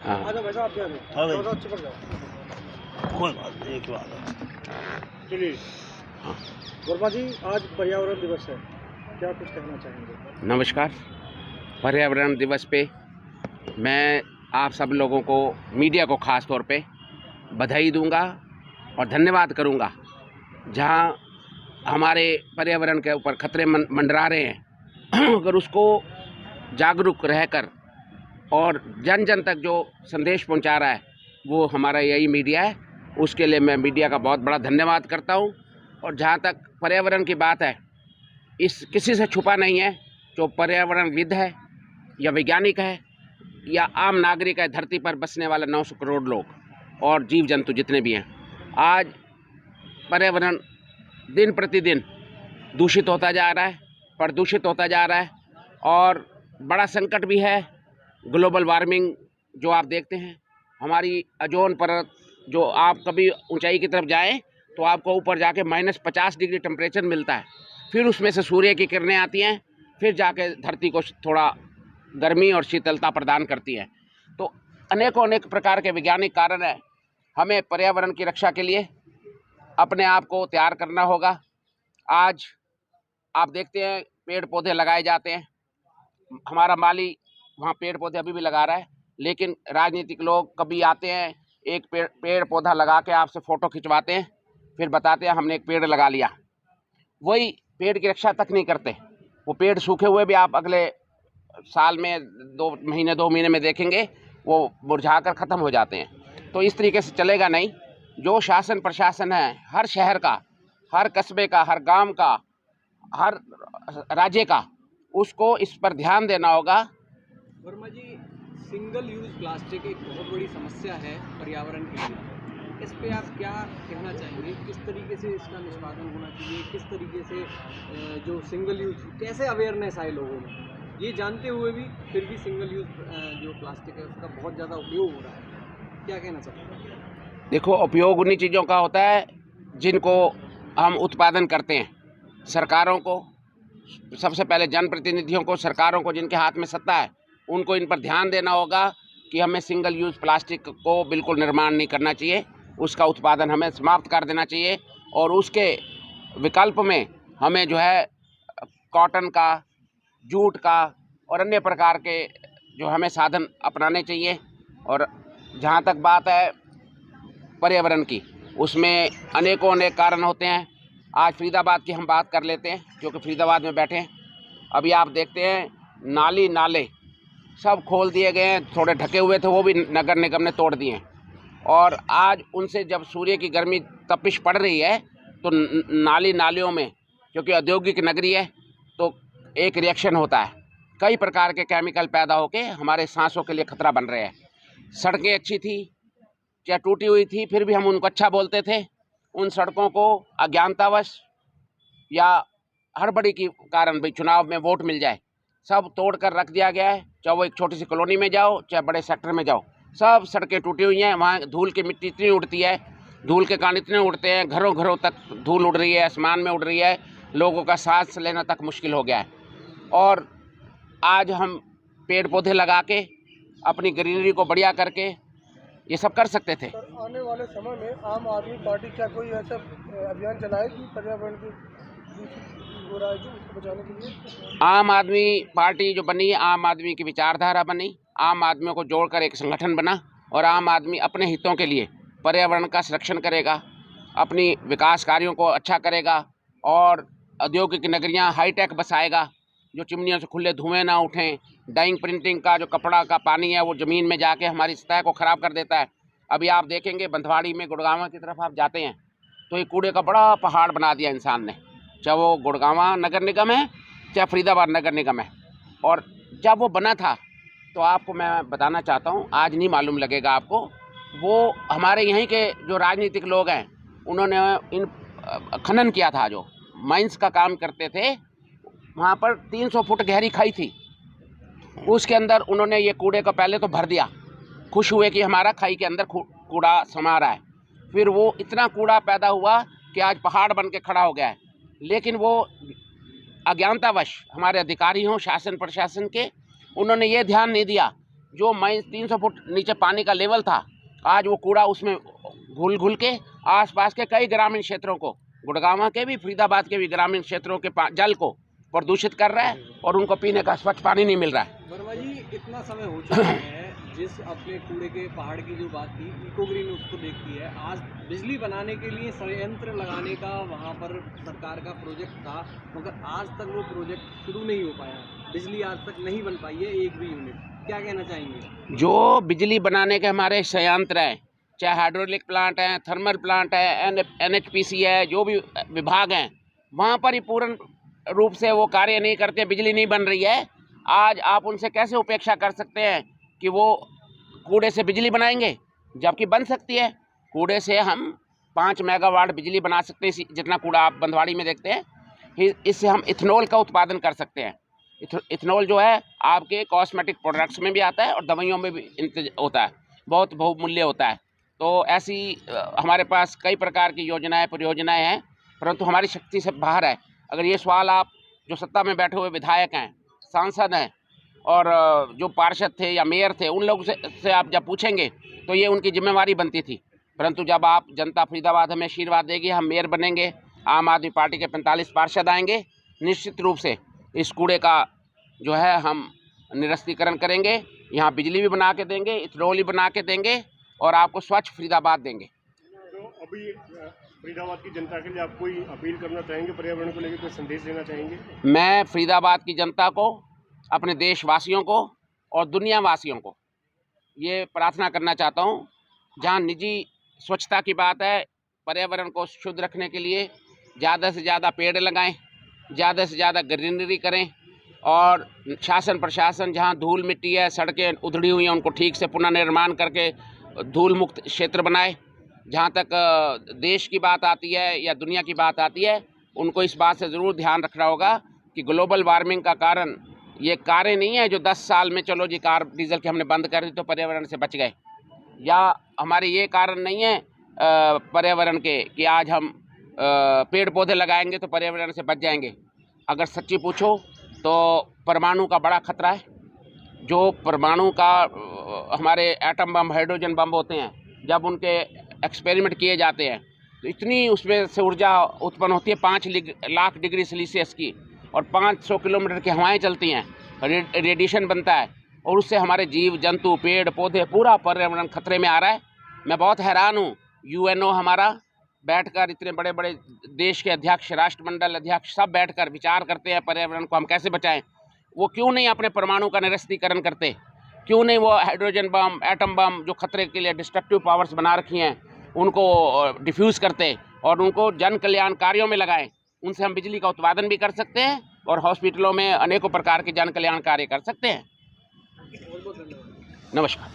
हाँ आ जाओ भाई साहब, आप क्या हाँ भाई। थोड़ा सा चिपक जाओ। कोई बात नहीं, एक बात है। चलिए हाँ। वर्मा जी, आज पर्यावरण दिवस है, क्या कुछ कहना चाहेंगे? नमस्कार। पर्यावरण दिवस पे मैं आप सब लोगों को, मीडिया को ख़ास तौर पे बधाई दूंगा और धन्यवाद करूंगा। जहां हमारे पर्यावरण के ऊपर खतरे मंडरा रहे हैं अगर उसको जागरूक रहकर और जन जन तक जो संदेश पहुंचा रहा है वो हमारा यही मीडिया है। उसके लिए मैं मीडिया का बहुत बड़ा धन्यवाद करता हूं। और जहां तक पर्यावरण की बात है, इस किसी से छुपा नहीं है, जो पर्यावरणविद है या वैज्ञानिक है या आम नागरिक है, धरती पर बसने वाले 900 करोड़ लोग और जीव जंतु जितने भी हैं, आज पर्यावरण दिन प्रतिदिन दूषित होता जा रहा है, प्रदूषित होता जा रहा है। और बड़ा संकट भी है ग्लोबल वार्मिंग, जो आप देखते हैं हमारी ओजोन परत, जो आप कभी ऊंचाई की तरफ जाएं तो आपको ऊपर जाके -50 डिग्री टेम्परेचर मिलता है, फिर उसमें से सूर्य की किरणें आती हैं, फिर जाके धरती को थोड़ा गर्मी और शीतलता प्रदान करती है। तो अनेक प्रकार के वैज्ञानिक कारण हैं। हमें पर्यावरण की रक्षा के लिए अपने आप को तैयार करना होगा। आज आप देखते हैं पेड़ पौधे लगाए जाते हैं, हमारा माली वहाँ पेड़ पौधे अभी भी लगा रहा है, लेकिन राजनीतिक लोग कभी आते हैं, एक पेड़ पौधा लगा के आपसे फ़ोटो खिंचवाते हैं, फिर बताते हैं हमने एक पेड़ लगा लिया। वही पेड़ की रक्षा तक नहीं करते। वो पेड़ सूखे हुए भी आप अगले साल में 2 महीने में देखेंगे वो मुरझाकर ख़त्म हो जाते हैं। तो इस तरीके से चलेगा नहीं। जो शासन प्रशासन है, हर शहर का, हर कस्बे का, हर गांव का, हर राज्य का, उसको इस पर ध्यान देना होगा। वर्मा जी, सिंगल यूज़ प्लास्टिक एक बहुत बड़ी समस्या है पर्यावरण के लिए। इस पे आप क्या कहना चाहेंगे? किस तरीके से इसका निष्पादन होना चाहिए? किस तरीके से जो सिंगल यूज़, कैसे अवेयरनेस आए लोगों में, ये जानते हुए भी फिर भी सिंगल यूज़ जो प्लास्टिक है उसका बहुत ज़्यादा उपयोग हो रहा है, क्या कहना चाहेंगे? देखो, उपयोग उन्हीं चीज़ों का होता है जिनको हम उत्पादन करते हैं। सरकारों को, सबसे पहले जनप्रतिनिधियों को, सरकारों को जिनके हाथ में सत्ता है, उनको इन पर ध्यान देना होगा कि हमें सिंगल यूज़ प्लास्टिक को बिल्कुल निर्माण नहीं करना चाहिए, उसका उत्पादन हमें समाप्त कर देना चाहिए। और उसके विकल्प में हमें जो है कॉटन का, जूट का और अन्य प्रकार के जो हमें साधन अपनाने चाहिए। और जहाँ तक बात है पर्यावरण की, उसमें अनेक कारण होते हैं। आज फरीदाबाद की हम बात कर लेते हैं, क्योंकि फरीदाबाद में बैठे हैं। अभी आप देखते हैं नाली नाले सब खोल दिए गए हैं, थोड़े ढके हुए थे वो भी नगर निगम ने तोड़ दिए हैं। और आज उनसे जब सूर्य की गर्मी तपिश पड़ रही है तो नाली नालियों में, क्योंकि औद्योगिक नगरी है, तो एक रिएक्शन होता है, कई प्रकार के केमिकल पैदा होके हमारे सांसों के लिए खतरा बन रहे हैं। सड़कें अच्छी थी या टूटी हुई थी, फिर भी हम उनको अच्छा बोलते थे। उन सड़कों को अज्ञानतावश या हड़बड़ी के कारण, भाई चुनाव में वोट मिल जाए, सब तोड़ कर रख दिया गया है। चाहे वो एक छोटी सी कॉलोनी में जाओ, चाहे बड़े सेक्टर में जाओ, सब सड़कें टूटी हुई हैं। वहाँ धूल की मिट्टी इतनी उड़ती है, धूल के कण इतने उड़ते हैं, घरों घरों तक धूल उड़ रही है, आसमान में उड़ रही है, लोगों का सांस लेना तक मुश्किल हो गया है। और आज हम पेड़ पौधे लगा के अपनी ग्रीनरी को बढ़िया करके ये सब कर सकते थे। सर, आने वाले समय में आम आदमी पार्टी क्या कोई ऐसा अभियान चलाएगी पर्यावरण की दूषित हो रहा है जो उसको बचाने के लिए? आम आदमी पार्टी जो बनी, आम आदमी की विचारधारा बनी, आम आदमियों को जोड़कर एक संगठन बना, और आम आदमी अपने हितों के लिए पर्यावरण का संरक्षण करेगा, अपनी विकास कार्यों को अच्छा करेगा और औद्योगिक नगरियां हाईटेक बसाएगा, जो चिमनियों से खुले धुएं ना उठें। डाइंग प्रिंटिंग का जो कपड़ा का पानी है वो ज़मीन में जाके हमारी सतह को ख़राब कर देता है। अभी आप देखेंगे बंधवाड़ी में, गुड़गांव की तरफ आप जाते हैं तो ये कूड़े का बड़ा पहाड़ बना दिया इंसान ने, चाहे वो गुड़गांव नगर निगम है, चाहे फरीदाबाद नगर निगम है। और जब वो बना था तो आपको मैं बताना चाहता हूँ, आज नहीं मालूम लगेगा आपको, वो हमारे यहीं के जो राजनीतिक लोग हैं उन्होंने इन खनन किया था, जो माइंस का काम करते थे, वहाँ पर 300 फुट गहरी खाई थी, उसके अंदर उन्होंने ये कूड़े को पहले तो भर दिया, खुश हुए कि हमारा खाई के अंदर कूड़ा समा रहा है। फिर वो इतना कूड़ा पैदा हुआ कि आज पहाड़ बन के खड़ा हो गया है। लेकिन वो अज्ञानतावश हमारे अधिकारी हों शासन प्रशासन के, उन्होंने ये ध्यान नहीं दिया जो 300 फुट नीचे पानी का लेवल था, आज वो कूड़ा उसमें घुल के आसपास के कई ग्रामीण क्षेत्रों को, गुड़गांव के भी, फरीदाबाद के भी ग्रामीण क्षेत्रों के जल को प्रदूषित कर रहा है और उनको पीने का स्वच्छ पानी नहीं मिल रहा है। वर्मा जी, इतना समय हो चुका है, जिस अपने कूड़े के पहाड़ की जो बात थी, इको ग्रीन उसको देखती है। आज बिजली बनाने के लिए संयंत्र लगाने का वहाँ पर सरकार का प्रोजेक्ट था, मगर आज तक वो प्रोजेक्ट शुरू नहीं हो पाया, बिजली आज तक नहीं बन पाई है एक भी यूनिट। क्या कहना चाहेंगे? जो बिजली बनाने के हमारे संयंत्र हैं, चाहे हाइड्रोलिक प्लांट हैं, थर्मल प्लांट है, NHPC है, जो भी विभाग हैं, वहाँ पर ही पूर्ण रूप से वो कार्य नहीं करते, बिजली नहीं बन रही है। आज आप उनसे कैसे उपेक्षा कर सकते हैं कि वो कूड़े से बिजली बनाएंगे, जबकि बन सकती है। कूड़े से हम 5 मेगावाट बिजली बना सकते हैं, जितना कूड़ा आप बंधवाड़ी में देखते हैं। इससे हम इथेनॉल का उत्पादन कर सकते हैं। इथेनॉल जो है आपके कॉस्मेटिक प्रोडक्ट्स में भी आता है और दवाइयों में भी होता है, बहुत बहुमूल्य होता है। तो ऐसी हमारे पास कई प्रकार की योजनाएं, परियोजनाएं हैं, परंतु हमारी शक्ति से बाहर है। अगर ये सवाल आप जो सत्ता में बैठे हुए विधायक हैं, सांसद हैं और जो पार्षद थे या मेयर थे, उन लोगों से आप जब पूछेंगे तो ये उनकी जिम्मेवारी बनती थी। परंतु जब आप जनता फरीदाबाद हमें आशीर्वाद देगी, हम मेयर बनेंगे, आम आदमी पार्टी के 45 पार्षद आएंगे, निश्चित रूप से इस कूड़े का जो है हम निरस्तीकरण करेंगे। यहाँ बिजली भी बना के देंगे, इथेनॉल भी बना के देंगे और आपको स्वच्छ फरीदाबाद देंगे। तो अभी फरीदाबाद की जनता के लिए आप कोई अपील करना चाहेंगे, पर्यावरण को लेकर कोई संदेश देना चाहेंगे? मैं फरीदाबाद की जनता को, अपने देशवासियों को और दुनिया वासियों को ये प्रार्थना करना चाहता हूँ, जहाँ निजी स्वच्छता की बात है, पर्यावरण को शुद्ध रखने के लिए ज़्यादा से ज़्यादा पेड़ लगाएं, ज़्यादा से ज़्यादा ग्रीनरी करें और शासन प्रशासन जहाँ धूल मिट्टी है, सड़कें उधड़ी हुई हैं, उनको ठीक से पुनर्निर्माण करके धूल मुक्त क्षेत्र बनाए। जहाँ तक देश की बात आती है या दुनिया की बात आती है, उनको इस बात से ज़रूर ध्यान रखना होगा कि ग्लोबल वार्मिंग का कारण ये कारें नहीं है जो 10 साल में चलो जी कार डीजल के हमने बंद कर दी तो पर्यावरण से बच गए, या हमारे ये कारण नहीं है पर्यावरण के कि आज हम पेड़ पौधे लगाएंगे तो पर्यावरण से बच जाएंगे। अगर सच्ची पूछो तो परमाणु का बड़ा खतरा है। जो परमाणु का हमारे एटम बम, हाइड्रोजन बम होते हैं, जब उनके एक्सपेरिमेंट किए जाते हैं तो इतनी उसमें से ऊर्जा उत्पन्न होती है 5 लाख डिग्री सेल्सियस की, और 500 किलोमीटर की हवाएं चलती हैं, रेडिएशन बनता है और उससे हमारे जीव जंतु, पेड़ पौधे, पूरा पर्यावरण खतरे में आ रहा है। मैं बहुत हैरान हूँ, UNO हमारा बैठकर, इतने बड़े बड़े देश के अध्यक्ष, राष्ट्रमंडल अध्यक्ष सब बैठकर विचार करते हैं पर्यावरण को हम कैसे बचाएं। वो क्यों नहीं अपने परमाणु का निरस्तीकरण करते? क्यों नहीं वो हाइड्रोजन बम, एटम बम जो खतरे के लिए डिस्ट्रक्टिव पावर्स बना रखी हैं, उनको डिफ्यूज़ करते और उनको जन कल्याण कार्यों में लगाएं? उनसे हम बिजली का उत्पादन भी कर सकते हैं और हॉस्पिटलों में अनेकों प्रकार के जन कल्याण कार्य कर सकते हैं। नमस्कार।